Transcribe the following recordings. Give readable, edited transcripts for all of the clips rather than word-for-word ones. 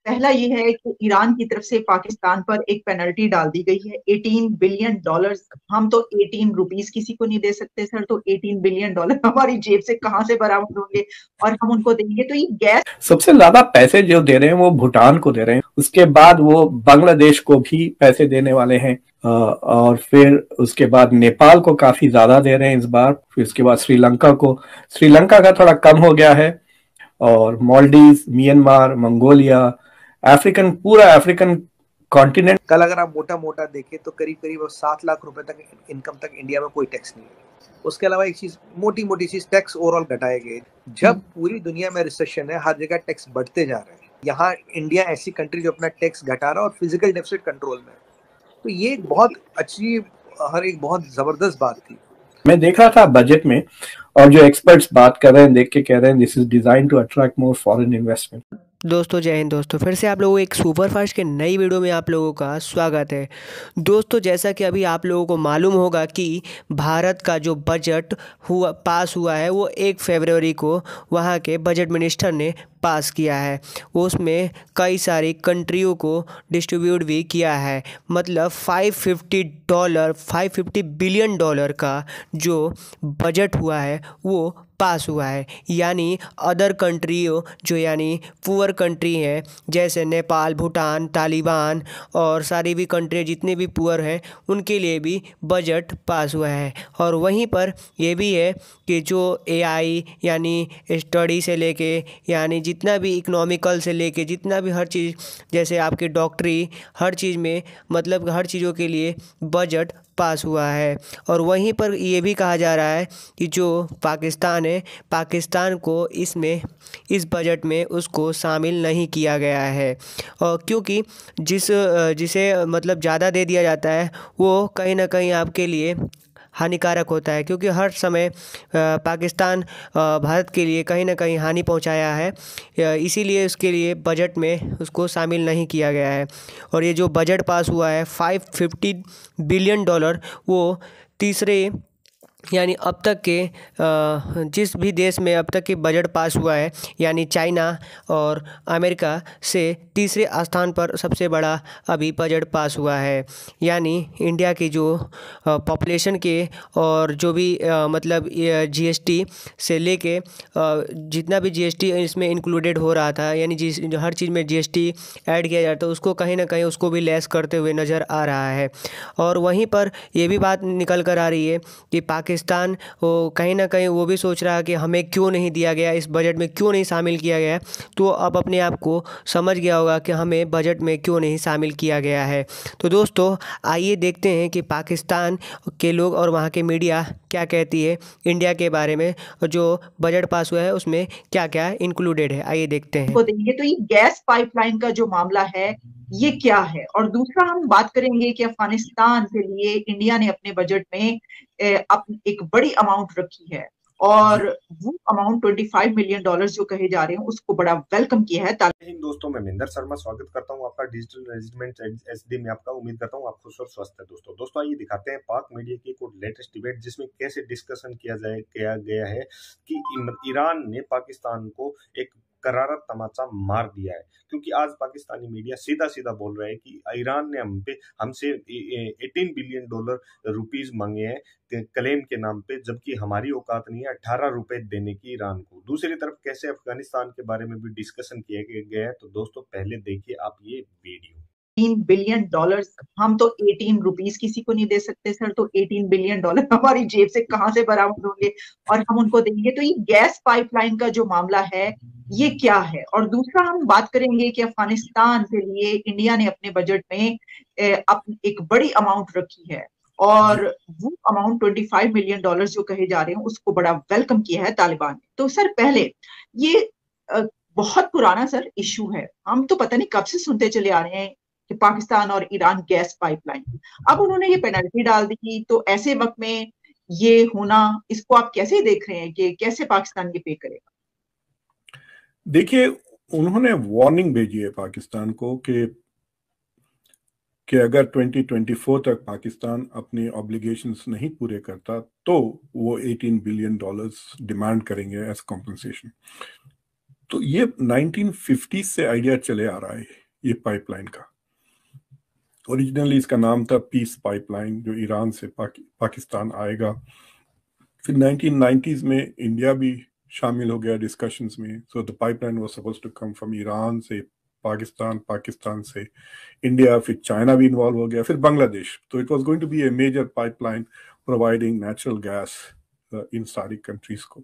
पहला ये है कि ईरान की तरफ से पाकिस्तान पर एक पेनल्टी डाल दी गई है, $18 बिलियन। हम तो 18 रुपीज किसी को नहीं दे सकते सर, तो $18 बिलियन हमारी जेब से कहाँ से बरामद होंगे और हम उनको देंगे? तो ये गैस सबसे ज्यादा पैसे जो दे रहे हैं वो भूटान को दे रहे हैं, उसके बाद वो बांग्लादेश को भी पैसे देने वाले हैं, और फिर उसके बाद नेपाल को काफी ज्यादा दे रहे हैं इस बार, फिर उसके बाद श्रीलंका को। श्रीलंका का थोड़ा कम हो गया है, और मालदीव, म्यांमार, मंगोलिया, पूरा अफ्रीकन कॉन्टिनेंट। कल अगर आप मोटा मोटा देखें तो करीब करीब 7 लाख रुपए तक इनकम तक इंडिया में कोई टैक्स नहीं है। उसके अलावा एक चीज, मोटी मोटी चीज, टैक्स ओवरऑल घटाए गए। जब पूरी दुनिया में रिसेशन है, हर जगह टैक्स बढ़ते जा रहे हैं, यहाँ इंडिया ऐसी कंट्री जो अपना टैक्स घटा रहा है और फिजिकल डेफिसिट कंट्रोल में। तो ये एक बहुत अच्छी, हर एक बहुत जबरदस्त बात थी। मैं देख रहा था बजट में, और जो एक्सपर्ट्स बात कर रहे हैं, देख के कह रहे हैं this is design to attract more foreign investment. दोस्तों जय हिंद दोस्तों, फिर से आप लोगों को एक सुपरफास्ट के नई वीडियो में आप लोगों का स्वागत है। दोस्तों जैसा कि अभी आप लोगों को मालूम होगा कि भारत का जो बजट पास हुआ है वो 1 फरवरी को वहाँ के बजट मिनिस्टर ने पास किया है। उसमें कई सारी कंट्रियों को डिस्ट्रीब्यूट भी किया है। मतलब $550 बिलियन का जो बजट हुआ है वो पास हुआ है। यानी अदर कंट्रियों जो यानी पुअर कंट्री हैं, जैसे नेपाल, भूटान, तालिबान और सारी भी कंट्री जितने भी पुअर हैं उनके लिए भी बजट पास हुआ है। और वहीं पर ये भी है कि जो एआई यानी स्टडी से लेके यानी जितना भी इकोनॉमिकल से लेके जितना भी हर चीज़, जैसे आपके डॉक्टरी, हर चीज़ में मतलब हर चीज़ों के लिए बजट पास हुआ है। और वहीं पर ये भी कहा जा रहा है कि जो पाकिस्तान है, पाकिस्तान को इस बजट में उसको शामिल नहीं किया गया है। और क्योंकि जिसे मतलब ज़्यादा दे दिया जाता है वो कहीं ना कहीं आपके लिए हानिकारक होता है, क्योंकि हर समय पाकिस्तान भारत के लिए कहीं ना कहीं हानि पहुंचाया है, इसीलिए उसके लिए बजट में उसको शामिल नहीं किया गया है। और ये जो बजट पास हुआ है $550 बिलियन, वो तीसरे यानी अब तक के जिस भी देश में अब तक के बजट पास हुआ है यानी चाइना और अमेरिका से तीसरे स्थान पर सबसे बड़ा अभी बजट पास हुआ है। यानी इंडिया की जो पॉपुलेशन के और जो भी मतलब जीएसटी से लेके जितना भी जीएसटी इसमें इंक्लूडेड हो रहा था, यानी हर चीज़ में जीएसटी ऐड किया जाता है, उसको कहीं ना कहीं उसको भी लेस करते हुए नज़र आ रहा है। और वहीं पर ये भी बात निकल कर आ रही है कि पाकिस्तान वो कहीं ना कहीं वो भी सोच रहा है कि हमें क्यों नहीं दिया गया, इस बजट में क्यों नहीं शामिल किया गया। तो अब अपने आप को समझ गया होगा कि हमें बजट में क्यों नहीं शामिल किया गया है। तो दोस्तों आइए देखते हैं कि पाकिस्तान के लोग और वहाँ के मीडिया क्या कहती है इंडिया के बारे में, जो बजट पास हुआ है उसमें क्या क्या इंक्लूडेड है। आइए देखते हैं। को देंगे। तो ये गैस पाइपलाइन का जो मामला है ये क्या है? और दूसरा हम बात करेंगे कि अफगानिस्तान के लिए इंडिया ने अपने बजट में एक बड़ी अमाउंट रखी है, और वो अमाउंट $25 मिलियन जो कहे जा रहे हैं उसको बड़ा वेलकम किया है। हिंद दोस्तों, मैं महेंद्र शर्मा स्वागत करता हूं आपका डिजिटल रेजिडेंट एचडी में। आपका उम्मीद करता हूं आप खुश और स्वस्थ है। दोस्तों आइए दिखाते हैं पाक मीडिया की एक लेटेस्ट डिबेट, जिसमें कैसे डिस्कशन किया गया है कि ईरान ने पाकिस्तान को एक करारा तमाचा मार दिया है। क्योंकि आज पाकिस्तानी मीडिया सीधा सीधा बोल रहा है कि ईरान ने हमसे $18 बिलियन रुपीज मांगे हैं क्लेम के नाम पे, जबकि हमारी औकात नहीं है $18 देने की ईरान को। दूसरी तरफ कैसे अफगानिस्तान के बारे में भी डिस्कशन किया गया है। तो दोस्तों पहले देखिए आप ये वीडियो। $18 बिलियन, हम तो 18 रुपीज किसी को नहीं दे सकते सर, तो $18 बिलियन हमारी जेब से कहाँ से बरामद होंगे और हम उनको देंगे? तो ये गैस पाइपलाइन का जो मामला है ये क्या है? और दूसरा हम बात करेंगे कि अफगानिस्तान के लिए इंडिया ने अपने बजट में एक बड़ी अमाउंट रखी है, और वो अमाउंट $25 मिलियन जो कहे जा रहे हैं उसको बड़ा वेलकम किया है तालिबान ने। तो सर पहले ये बहुत पुराना सर इशू है, हम तो पता नहीं कब से सुनते चले आ रहे हैं कि पाकिस्तान और ईरान गैस पाइपलाइन। अब उन्होंने ये पेनल्टी डाल दी, तो ऐसे वक्त में ये होना, इसको आप कैसे देख रहे हैं कि कैसे पाकिस्तान ये पे करेगा? देखिए, उन्होंने वार्निंग भेजी है पाकिस्तान को कि अगर 2024 तक पाकिस्तान अपने ऑब्लिगेशंस नहीं पूरे करता तो वो $18 बिलियन डिमांड करेंगे एज कॉम्पनसेशन। तो ये 1950 से आइडिया चले आ रहा है ये पाइपलाइन का। ओरिजिनली इसका नाम था पीस पाइपलाइन, जो ईरान से पाकिस्तान आएगा। फिर 1990s में इंडिया भी शामिल हो गया डिस्कशंस में। So the pipeline was supposed to come from Iran से पाकिस्तान, पाकिस्तान से इंडिया, फिर चाइना भी इन्वॉल्व हो गया, फिर बांग्लादेश। तो it was going to be a major pipeline providing natural gas in सारी कंट्रीज को।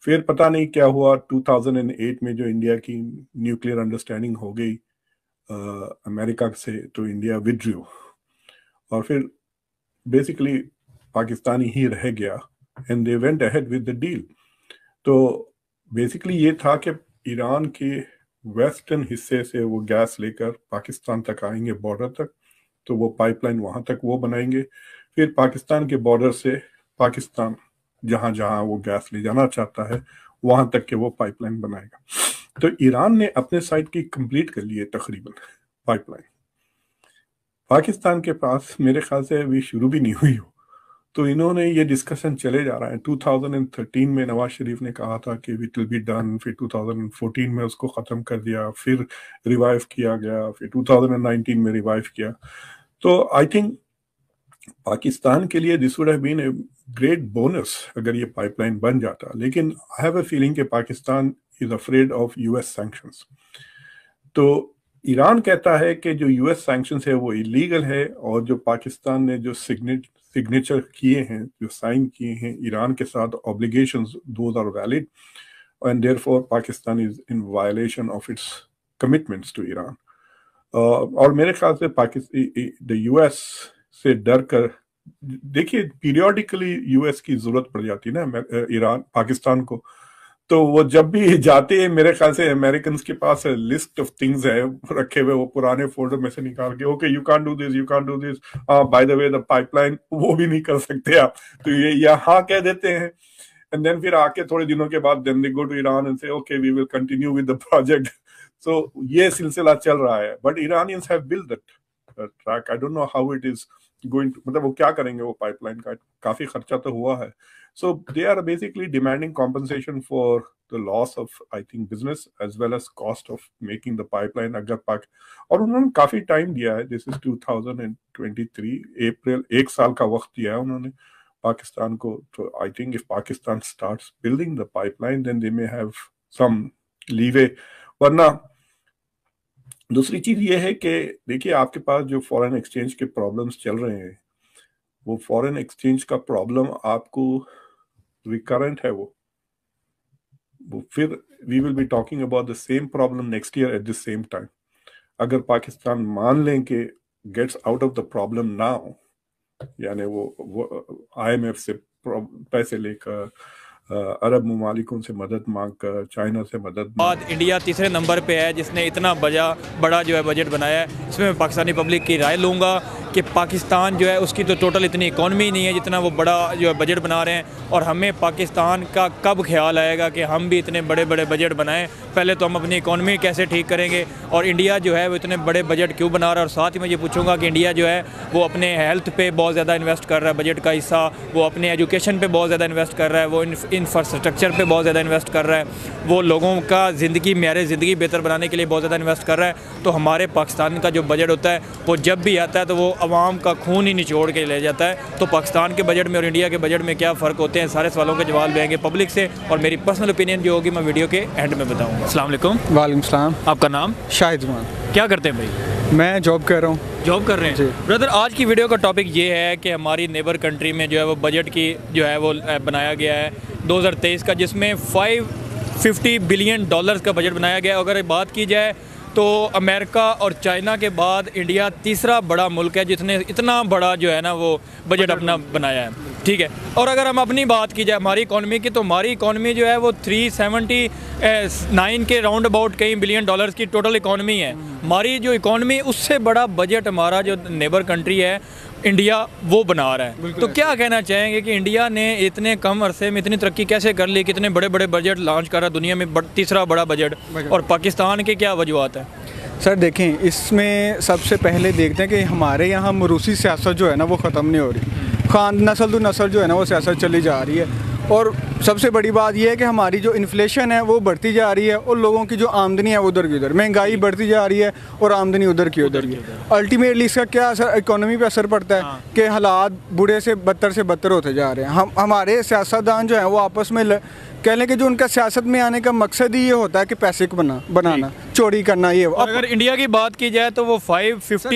फिर पता नहीं क्या हुआ, 2008 में जो इंडिया की न्यूक्लियर अंडरस्टैंडिंग हो गई अमेरिका से, तो इंडिया विड्रू और फिर बेसिकली पाकिस्तानी ही रह गया and they went ahead with the deal. तो बेसिकली ये था कि ईरान के वेस्टर्न हिस्से से वो गैस लेकर पाकिस्तान तक आएंगे, बॉर्डर तक, तो वो पाइपलाइन वहां तक वो बनाएंगे। फिर पाकिस्तान के बॉर्डर से पाकिस्तान जहां जहां वो गैस ले जाना चाहता है वहां तक के वो पाइपलाइन बनाएगा। तो ईरान ने अपने साइड की कंप्लीट कर ली है तकरीबन पाइपलाइन। पाकिस्तान के पास मेरे ख्याल से अभी शुरू भी नहीं हुई हो, तो इन्होंने ये डिस्कशन चले जा रहा है। 2013 में नवाज शरीफ ने कहा था कि इट विल बी डन, फिर 2014 में उसको ख़त्म कर दिया, फिर रिवाइव किया गया, फिर 2019 में रिवाइव किया। तो आई थिंक पाकिस्तान के लिए this would have been a great bonus अगर ये पाइपलाइन बन जाता, लेकिन आई हैव अ फीलिंग कि Pakistan is afraid of US sanctions. तो ईरान कहता है कि जो यूएस सैंक्शंस है वो इलीगल है, और जो पाकिस्तान ने जो सिग्नेचर किए हैं, जो साइन किए हैं ईरान के साथ obligations, those are valid and therefore Pakistan is in violation of its commitments to Iran. और मेरे ख्याल से द यूएस से डर कर, देखिए पीरियोडिकली यूएस की जरूरत पड़ जाती है ना ईरान पाकिस्तान को, तो वो जब भी जाते हैं मेरे ख्याल से अमेरिकन के पास लिस्ट ऑफ थिंग्स है रखे हुए, वो पुराने फोल्डर में से निकाल के okay you can't do this, you can't do this, by the way the pipeline, वो भी नहीं कर सकते आप, तो ये यहाँ कह देते हैं एंड देन फिर आके थोड़े दिनों के बाद then they go to Iran and say okay we will continue with the project. So ये सिलसिला चल रहा है, but Iranians have built that track. I don't know how it is going to, मतलब वो क्या करेंगे, वो पाइपलाइन का काफी खर्चा तो हुआ है। So they are basically demanding compensation for the loss of, I think, business as well as cost of making the pipeline. अगर और उन्होंने काफी टाइम दिया है, this is 2023 अप्रैल, 1 साल का वक्त दिया है उन्होंने पाकिस्तान को। तो I think if Pakistan starts building the pipeline, then they may have some leeway. वरना दूसरी चीज ये है कि देखिए आपके पास जो फॉरेन एक्सचेंज के प्रॉब्लम्स चल रहे हैं, वो फॉरेन एक्सचेंज का प्रॉब्लम आपको रिकरेंट है, वो फिर we will be talking about the same problem next year at the same time. अगर पाकिस्तान मान लें कि gets out of the problem now, यानी वो IMF से पैसे लेकर, अरब ममालिकों से मदद मांगकर, चाइना से मदद बाद इंडिया तीसरे नंबर पे है जिसने इतना बड़ा जो है बजट बनाया है। इसमें मैं पाकिस्तानी पब्लिक की राय लूँगा कि पाकिस्तान जो है उसकी तो टोटल इतनी इकॉनमी नहीं है जितना वो बड़ा जो है बजट बना रहे हैं, और हमें पाकिस्तान का कब ख्याल आएगा कि हम भी इतने बड़े बड़े बजट बनाएं। पहले तो हम अपनी इकॉनमी कैसे ठीक करेंगे, और इंडिया जो है वो इतने बड़े बजट क्यों बना रहा है। और साथ ही मैं ये पूछूंगा कि इंडिया जो है वो अपने हेल्थ पे बहुत ज़्यादा इन्वेस्ट कर रहा है, बजट का हिस्सा वो अपने एजुकेशन पे बहुत ज़्यादा इन्वेस्ट कर रहा है, वो इंफ्रास्ट्रक्चर पे बहुत ज़्यादा इन्वेस्ट कर रहा है, वो लोगों का मेयार ज़िंदगी बेहतर बनाने के लिए बहुत ज़्यादा इन्वेस्ट कर रहा है। तो हमारे पाकिस्तान का जो बजट होता है वो जब भी आता है तो वो आवाम का खून ही निचोड़ के ले जाता है। तो पाकिस्तान के बजट में और इंडिया के बजट में क्या फ़र्क होते हैं, सारे सवालों के जवाब देंगे पब्लिक से, और मेरी पर्सनल ओपिनियन जो होगी मैं वीडियो के एंड में बताऊँगा। अस्सलाम वालेकुम। वालेकुम सलाम। आपका नाम? शाहिद जुमान। क्या करते हैं भाई? मैं जॉब कर रहा हूँ। जॉब कर रहे हैं ब्रदर। आज की वीडियो का टॉपिक ये है कि हमारी नेबर कंट्री में जो है वो बजट की जो है वो बनाया गया है 2023 का, जिसमें $550 बिलियन का बजट बनाया गया है। अगर बात की जाए तो अमेरिका और चाइना के बाद इंडिया तीसरा बड़ा मुल्क है जिसने इतना बड़ा जो है ना वो बजट अपना बनाया है, ठीक है। और अगर हम अपनी बात की जाए हमारी इकॉनमी की, तो हमारी इकॉनमी जो है वो 379 के राउंड अबाउट कई $बिलियन की टोटल इकॉनमी है। हमारी जो इकॉनमी उससे बड़ा बजट हमारा जो नेबर कंट्री है इंडिया वो बना रहा है। तो क्या कहना चाहेंगे कि इंडिया ने इतने कम अरसे में इतनी तरक्की कैसे कर ली, कितने बड़े बड़े बजट लॉन्च कर रहा है दुनिया में, तीसरा बड़ा बजट, और पाकिस्तान के क्या वजूहत है? सर देखें, इसमें सबसे पहले देखते हैं कि हमारे यहाँ मरूसी सियासत जो है ना वो ख़त्म नहीं हो रही, खान नस्ल दो नस्ल जो है ना वो सियासत चली जा रही है। और सबसे बड़ी बात यह है कि हमारी जो इन्फ्लेशन है वो बढ़ती जा रही है और लोगों की जो आमदनी है उधर की उधर, महंगाई बढ़ती जा रही है और आमदनी उधर की उधर की। अल्टीमेटली इसका क्या असर इकोनॉमी पे असर पड़ता है कि हालात बुरे से बदतर होते जा रहे हैं। हमारे सियासतदान जो हैं वो आपस में कह लें कि जो उनका सियासत में आने का मकसद ही ये होता है कि पैसे को बनाना, चोरी करना। ये अगर इंडिया की बात की जाए तो वो 550